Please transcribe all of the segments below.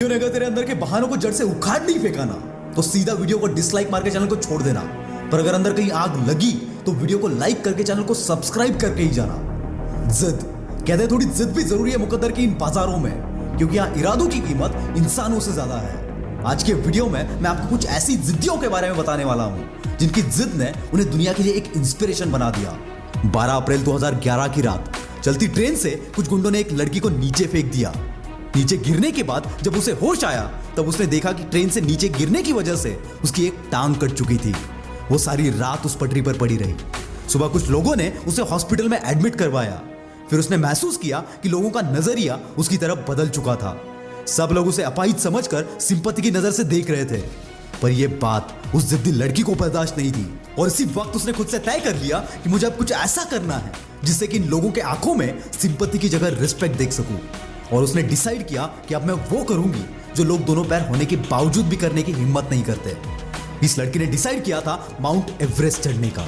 Video ने अगर तेरे अंदर के बहानों को जड़ से उखाड़ नहीं फेंका ना तो सीधा वीडियो को डिसलाइक मार के चैनल को छोड़ देना। पर अगर अंदर कहीं आग लगी तो वीडियो को लाइक करके चैनल को सब्सक्राइब करके ही जाना। जिद कहते हैं, थोड़ी जिद भी जरूरी है मुकद्दर की इन बाजारों में, क्योंकि यहाँ इरादों की कीमत इंसानों से ज्यादा है। आज के वीडियो में मैं आपको कुछ ऐसी जिद्दियों के बारे में बताने वाला हूँ जिनकी जिद ने उन्हें दुनिया के लिए एक इंस्पिरेशन बना दिया। 12 अप्रैल 2011 की रात चलती ट्रेन से कुछ गुंडों ने एक लड़की को नीचे फेंक दिया। नीचे गिरने के बाद जब उसे होश आया तब उसने देखा कि ट्रेन से नीचे गिरने की वजह से उसकी एक टांग कट चुकी थी। वो सारी रात उस पटरी पर पड़ी रही। सुबह कुछ लोगों ने उसे हॉस्पिटल में एडमिट करवाया। फिर उसने महसूस किया कि लोगों का नजरिया उसकी तरफ बदल चुका था। सब लोग उसे अपाहिज समझकर सिंपैथी की नजर से देख रहे थे। पर यह बात उस जिद्दी लड़की को बर्दाश्त नहीं थी और इसी वक्त उसने खुद से तय कर लिया कि मुझे अब कुछ ऐसा करना है जिससे कि इन लोगों के आंखों में सिंपैथी की जगह रिस्पेक्ट देख सकूं। और उसने डिसाइड किया कि अब मैं वो करूंगी जो लोग दोनों पैर होने के बावजूद भी करने की हिम्मत नहीं करते। इस लड़की ने डिसाइड किया था माउंट एवरेस्ट चढ़ने का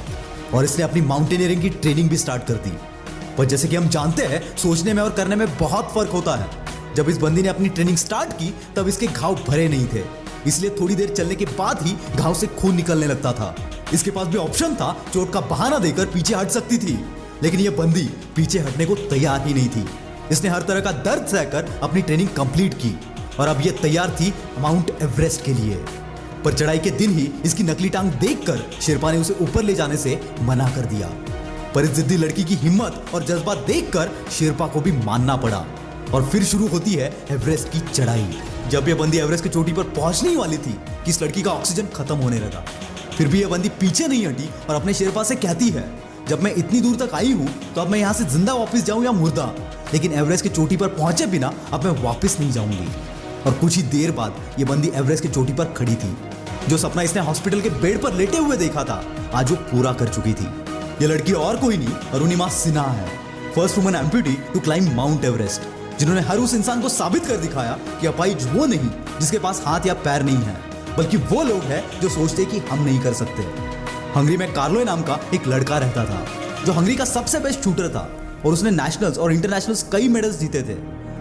और इसने अपनी माउंटेनियरिंग की ट्रेनिंग भी स्टार्ट कर दी। पर जैसे कि हम जानते हैं, सोचने में और करने में बहुत फर्क होता है। जब इस बंदी ने अपनी ट्रेनिंग स्टार्ट की तब इसके घाव भरे नहीं थे, इसलिए थोड़ी देर चलने के बाद ही घाव से खून निकलने लगता था। इसके पास भी ऑप्शन था चोट का बहाना देकर पीछे हट सकती थी, लेकिन यह बंदी पीछे हटने को तैयार ही नहीं थी। इसने हर तरह का दर्द सहकर अपनी ट्रेनिंग कंप्लीट की और अब यह तैयार थी माउंट एवरेस्ट के लिए। पर चढ़ाई के दिन ही इसकी नकली टांग देखकर शेरपा ने उसे ऊपर ले जाने से मना कर दिया। पर इस जिद्दी लड़की की हिम्मत और जज्बा देखकर शेरपा को भी मानना पड़ा और फिर शुरू होती है एवरेस्ट की चढ़ाई। जब यह बंदी एवरेस्ट की चोटी पर पहुंचने ही वाली थी कि इस लड़की का ऑक्सीजन खत्म होने लगा। फिर भी यह बंदी पीछे नहीं हटी और अपने शेरपा से कहती है, जब मैं इतनी दूर तक आई हूं तो अब मैं यहां से जिंदा वापस जाऊं या मुर्दा, लेकिन एवरेस्ट की चोटी पर पहुंचे बिना अब मैं वापस नहीं जाऊंगी। और कुछ ही देर बाद ये बंदी एवरेस्ट की चोटी पर खड़ी थी। जो सपना इसने हॉस्पिटल के बेड पर लेटे हुए देखा था आज वो पूरा कर चुकी थी। ये लड़की और कोई नहीं अरुणिमा सिन्हा है, first woman amputee to climb Mount Everest, जिन्होंने हर उस इंसान को साबित कर दिखाया कि अपाहिज वो नहीं जिसके पास हाथ या पैर नहीं है, बल्कि वो लोग हैं जो सोचते कि हम नहीं कर सकते। हंगरी में कार्लोय नाम का एक लड़का रहता था जो हंगरी का सबसे बेस्ट शूटर था और उसने नेशनल्स और इंटरनेशनल्स कई मेडल्स जीते थे।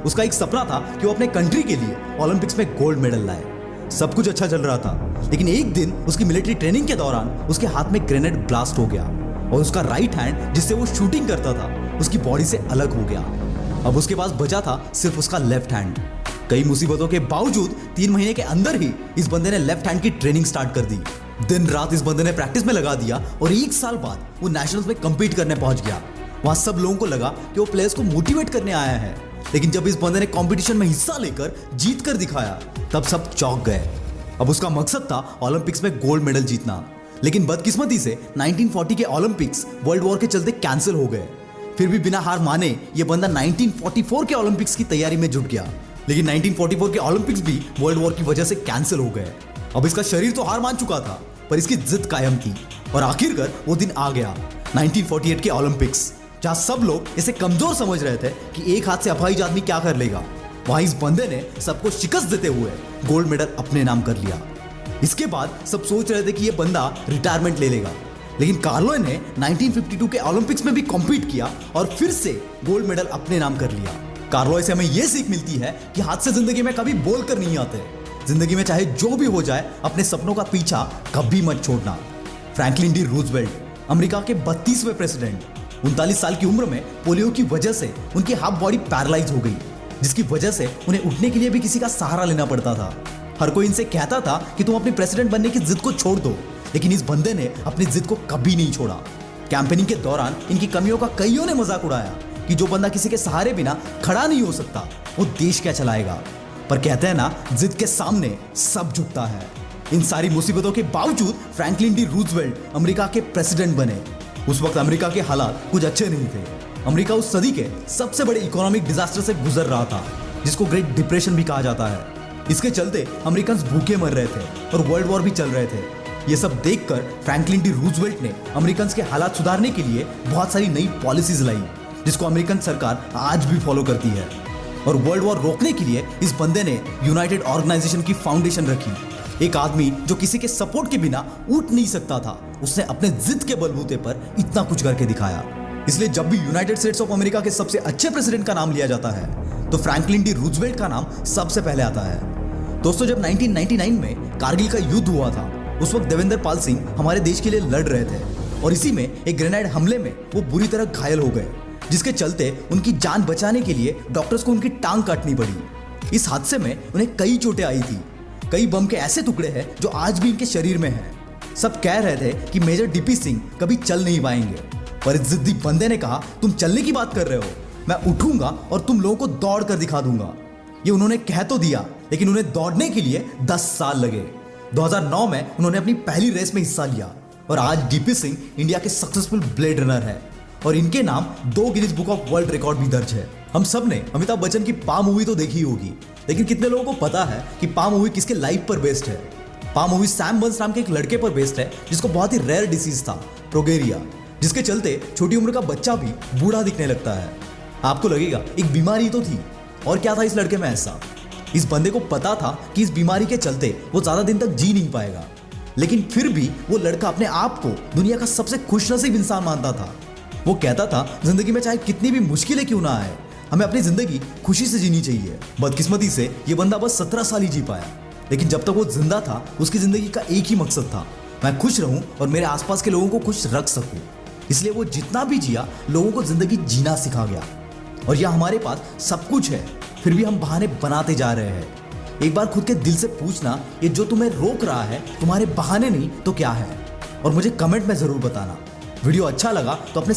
उसका एक सपना था कि वो अपने कंट्री के लिए ओलंपिक्स में गोल्ड मेडल लाए। सब कुछ अच्छा चल रहा था, लेकिन एक दिन उसकी मिलिट्री ट्रेनिंग के दौरान उसके हाथ में ग्रेनेड ब्लास्ट हो गया और उसका राइट हैंड जिससे वो शूटिंग करता था उसकी बॉडी से अलग हो गया। अब उसके पास बचा था सिर्फ उसका लेफ्ट हैंड। कई मुसीबतों के बावजूद 3 महीने के अंदर ही इस बंदे ने लेफ्ट हैंड की ट्रेनिंग स्टार्ट कर दी। दिन रात इस बंदे ने प्रैक्टिस में लगा दिया और 1 साल बाद वो नेशनल्स में कम्पीट करने पहुंच गया। वहां सब लोगों को लगा कि वो प्लेयर्स को मोटिवेट करने आया है, लेकिन जब इस बंदे ने कंपटीशन में हिस्सा लेकर जीत कर दिखाया तब सब चौंक गए। अब उसका मकसद था ओलंपिक्स में गोल्ड मेडल जीतना, लेकिन बदकिस्मती से 1940 के ओलंपिक्स वर्ल्ड वॉर के चलते कैंसिल हो गए। फिर भी बिना हार माने ये बंदा 1944 के ओलंपिक्स की तैयारी में जुट गया, लेकिन 1944 के ओलंपिक्स भी वर्ल्ड वॉर की वजह से कैंसिल हो गए। अब इसका शरीर तो हार मान चुका था, पर इसकी जिद कायम थी और आखिरकार वो दिन आ गया 1948 के ओलंपिक्स, जहां सब लोग इसे कमजोर समझ रहे थे कि एक हाथ से अपाहिज आदमी क्या कर लेगा। वहां इस बंदे ने सबको शिकस्त देते हुए गोल्ड मेडल अपने नाम कर लिया। इसके बाद सब सोच रहे थे कि यह बंदा रिटायरमेंट ले लेगा, लेकिन कार्लोय ने 1952 के ओलंपिक्स में भी कॉम्पीट किया और फिर से गोल्ड मेडल अपने नाम कर लिया। कार्लोय से हमें यह सीख मिलती है कि हाथ से जिंदगी में कभी बोल कर नहीं आते। जिंदगी में चाहे जो भी हो जाए अपने सपनों का पीछा कभी मत छोड़ना। फ्रैंकलिन डी रूजवेल्ट, अमेरिका के 32वें प्रेसिडेंट, 39 साल की उम्र में पोलियो की वजह से उनकी हाफ बॉडी पैरालाइज हो गई, जिसकी वजह से उन्हें उठने के लिए भी किसी का सहारा लेना पड़ता था। हर कोई इनसे कहता था कि तुम अपनी प्रेसिडेंट बनने की जिद को छोड़ दो, लेकिन इस बंदे ने अपनी जिद को कभी नहीं छोड़ा। कैंपेनिंग के दौरान इनकी कमियों का कईयों ने मजाक उड़ाया कि जो बंदा किसी के सहारे बिना खड़ा नहीं हो सकता वो देश क्या चलाएगा। पर कहते हैं ना, जिद के सामने सब झुकता है। इन सारी मुसीबतों के बावजूद फ्रैंकलिन डी रूजवेल्ट अमेरिका के प्रेसिडेंट बने। उस वक्त अमेरिका के हालात कुछ अच्छे नहीं थे। अमेरिका उस सदी के सबसे बड़े इकोनॉमिक डिजास्टर से गुजर रहा था, जिसको ग्रेट डिप्रेशन भी कहा जाता है। इसके चलते अमेरिकन भूखे मर रहे थे और वर्ल्ड वॉर भी चल रहे थे। ये सब देखकर फ्रैंकलिन डी रूजवेल्ट ने अमेरिकन के हालात सुधारने के लिए बहुत सारी नई पॉलिसीज लाई, जिसको अमेरिकन सरकार आज भी फॉलो करती है। और वर्ल्ड वॉर रोकने के लिए इस बंदे ने यूनाइटेड ऑर्गेनाइजेशन की फाउंडेशन रखी। एक आदमी जो किसी के सपोर्ट के बिना उठ नहीं सकता था, उसने अपने जिद के बलबूते पर इतना कुछ करके दिखाया। इसलिए जब भी यूनाइटेड स्टेट्स ऑफ अमेरिका के सबसे अच्छे प्रेसिडेंट का नाम लिया जाता है तो फ्रैंकलिन डी रूजवेल्ट का नाम सबसे पहले आता है। दोस्तों, जब 1999 में कारगिल का युद्ध हुआ था, उस वक्त देवेंद्र पाल सिंह हमारे देश के लिए लड़ रहे थे और इसी में एक ग्रेनेड हमले में वो बुरी तरह घायल हो गए, जिसके चलते उनकी जान बचाने के लिए डॉक्टर्स को उनकी टांग काटनी पड़ी। इस हादसे में उन्हें कई चोटें आई थी। कई बम के ऐसे टुकड़े हैं जो आज भी इनके शरीर में हैं। सब कह रहे थे कि मेजर डीपी सिंह कभी चल नहीं पाएंगे, पर इस जिद्दी बंदे ने कहा, तुम चलने की बात कर रहे हो, मैं उठूंगा और तुम लोगों को दौड़ कर दिखा दूंगा। ये उन्होंने कह तो दिया, लेकिन उन्हें दौड़ने के लिए 10 साल लगे। 2009 में उन्होंने अपनी पहली रेस में हिस्सा लिया और आज डीपी सिंह इंडिया के सक्सेसफुल ब्लेड रनर है और इनके नाम 2 Guinness book of world record भी दर्ज है। हम सब ने अमिताभ बच्चन की पा मूवी तो देखी होगी, लेकिन कितने लोगों को पता है कि पा मूवी किसके लाइफ पर बेस्ड है? पा मूवी सैम बर्न्स नाम के एक लड़के पर बेस्ड है जिसको बहुत ही रेयर डिसीज था, प्रोगेरिया, जिसके चलते छोटी उम्र का बच्चा भी बूढ़ा दिखने लगता है। आपको लगेगा एक बीमारी तो थी, और क्या था इस लड़के में ऐसा? इस बंदे को पता था कि इस बीमारी के चलते वो ज्यादा दिन तक जी नहीं पाएगा, लेकिन फिर भी वो लड़का अपने आप को दुनिया का सबसे खुशनसीब इंसान मानता था। वो कहता था, जिंदगी में चाहे कितनी भी मुश्किलें क्यों ना आए, हमें अपनी जिंदगी खुशी से जीनी चाहिए। बदकिस्मती से ये बंदा बस 17 साल ही जी पाया, लेकिन जब तक वो जिंदा था उसकी जिंदगी का एक ही मकसद था, मैं खुश रहूं और मेरे आसपास के लोगों को खुश रख सकूं। इसलिए वो जितना भी जिया, लोगों को जिंदगी जीना सिखा गया। और यह हमारे पास सब कुछ है, फिर भी हम बहाने बनाते जा रहे हैं। एक बार खुद के दिल से पूछना, ये जो तुम्हें रोक रहा है तुम्हारे बहाने नहीं तो क्या है? और मुझे कमेंट में जरूर बताना। वीडियो अच्छा लगा तो अपने